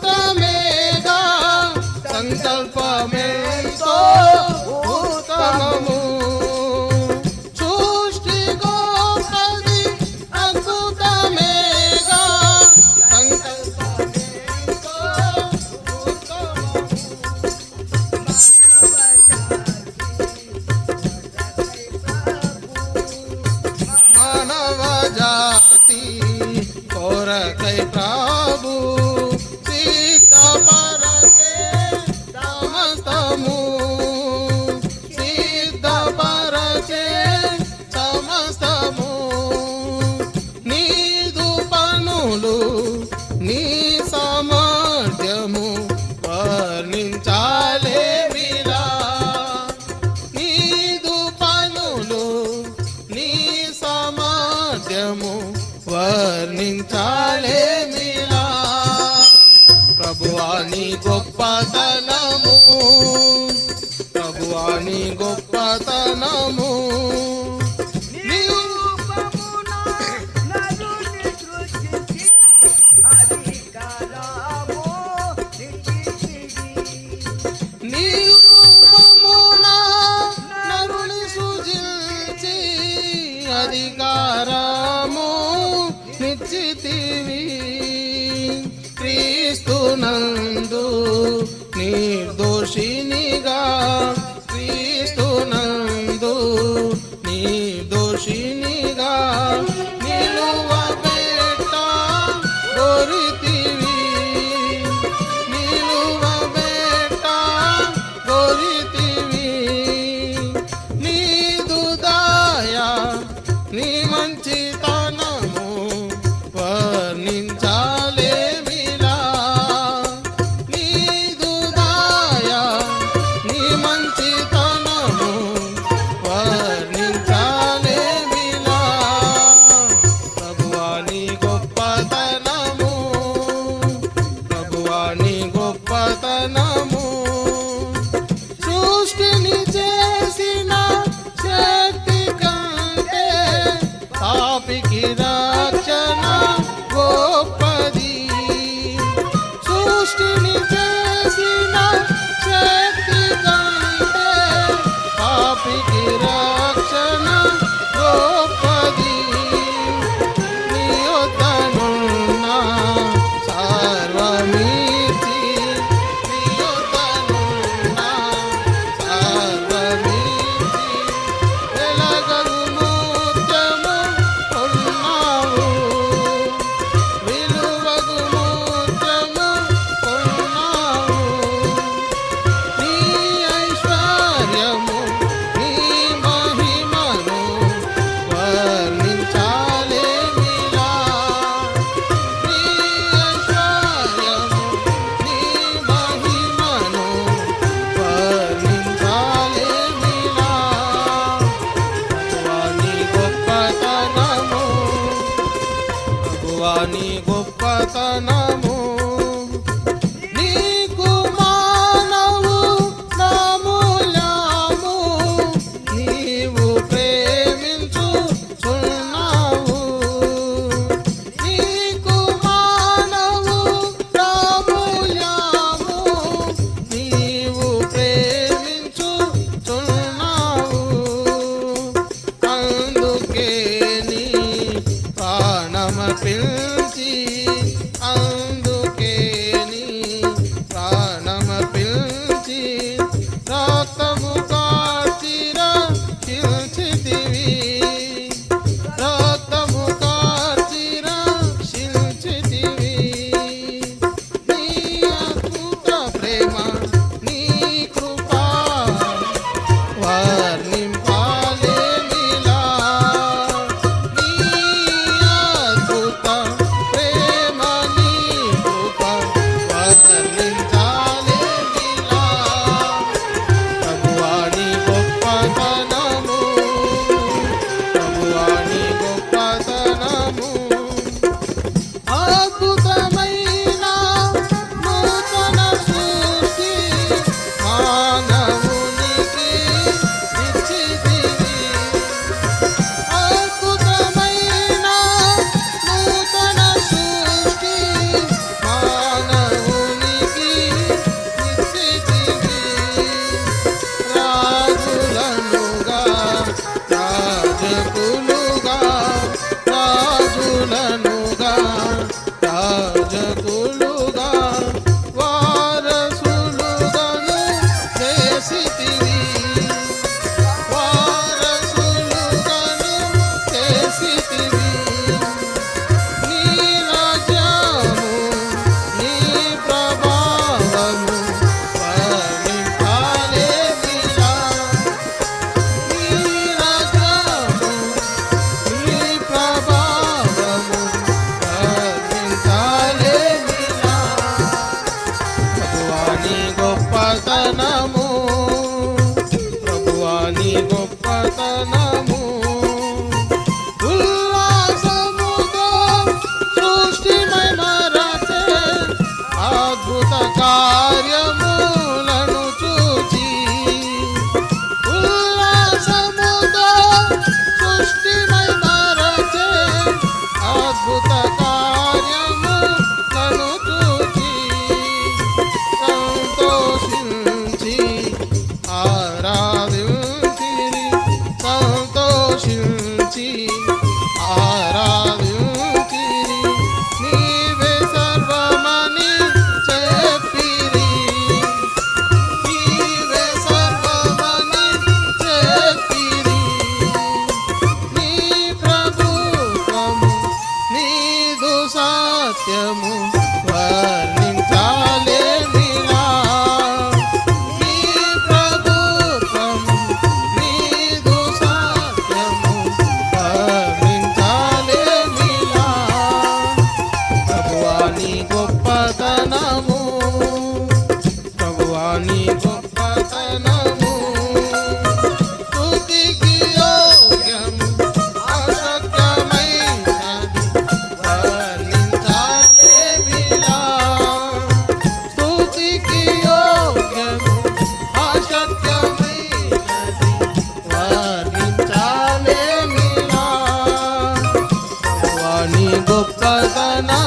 అద్భుతమేగా సంకల్పమెంతో ఉత్తమము. సృష్టి గొప్పది అద్భుతమేగా సంకల్పమెంతో ఉత్తమము. మానవ జాతి కొరకై ప్రభు సిద్ధపరచే సమస్తము, సిద్ధపరచే సమస్తము. నీదు పనులు నీ సామర్థ్యము వర్ణించాలేమిలా. నీదు పనులు నీ సామర్థ్యము వర్ణించాలేమిలా. ప్రభువా నీ గొప్పతనము, ప్రభువా నీ గొప్పతనము. నీ రూపమున నరుని సృజించి అధికారము నిశ్చితివి. క్రీస్తునందు నిర్దోషినిగా, క్రీస్తునందు నిర్దోషినిగా నిలువబెట్ట గొరితివి, నిలువబెట్ట గొరితివి. నీదు దయా నీ మంచితనము వర్ణించాలేమిలా. నీదు దయా నీ మంచితనము వర్ణించాలేమిలా. ప్రభువా నీ గొప్పతనము, ప్రభువా నీ గొప్పతనము. సృష్టిని చేసిన శక్తి కంటే పాపికి రక్షణ గొప్పది. సృష్టిని చేసిన శక్తి కంటే పాపికి రక్షణ గొప్పది. నీ యొద్దనున్న సర్వమిచ్చి, నీ యొద్దనున్న సర్వమిచ్చి వెలగగు ముత్యము కొన్నావు, విలువగు ముత్యము కొన్నావు. నీ ఐశ్వర్యము నీ మహిమను వర్ణించాలేమిలా. నీ ఐశ్వర్యము నీ మహిమను వర్ణించాలేమిలా. ప్రభువా నీ గొప్పతనము, ప్రభువా నీ గొప్పతనము. నీకు మానవు నామూల్యము నీవు ప్రేమించుచున్నావు. నీకు మానవు నామూల్యము నీవు ప్రేమించుచున్నావు. అందుకే నీ ప్రాణమ పిలిచి గొప్పతనము ప్రభువా నీ గొప్పతనము ఉల్లాసముతో సృష్టిమై మరచే అద్భుత కార్యములను చూచి ఉల్లాసముతో సృష్టిమై మరచే అద్భుత కార్యములను చూచి సంతోషించి ఆరాధించిరి సంతోషించి ఆరాధించిరి నీవే సర్వమని చెప్పిరి నీవే సర్వమని చెప్పిరి నీ ప్రభుత్వము నీదు సత్యము వర్ణించాలేమిలా నీ ప్రభుత్వము నీదు సత్యము వర్ణించాలేమిలా ప్రభువా నీ గొప్పతనము ప్రభువా నీ గొప్పతనము స్తుతికి యోగ్యము అసత్యమైనది వర్ణించాలేమిలా స్తుతికి యోగ్యము అసత్యమైనది వర్ణించాలేమిలా ప్రభువా నీ గొప్పతనము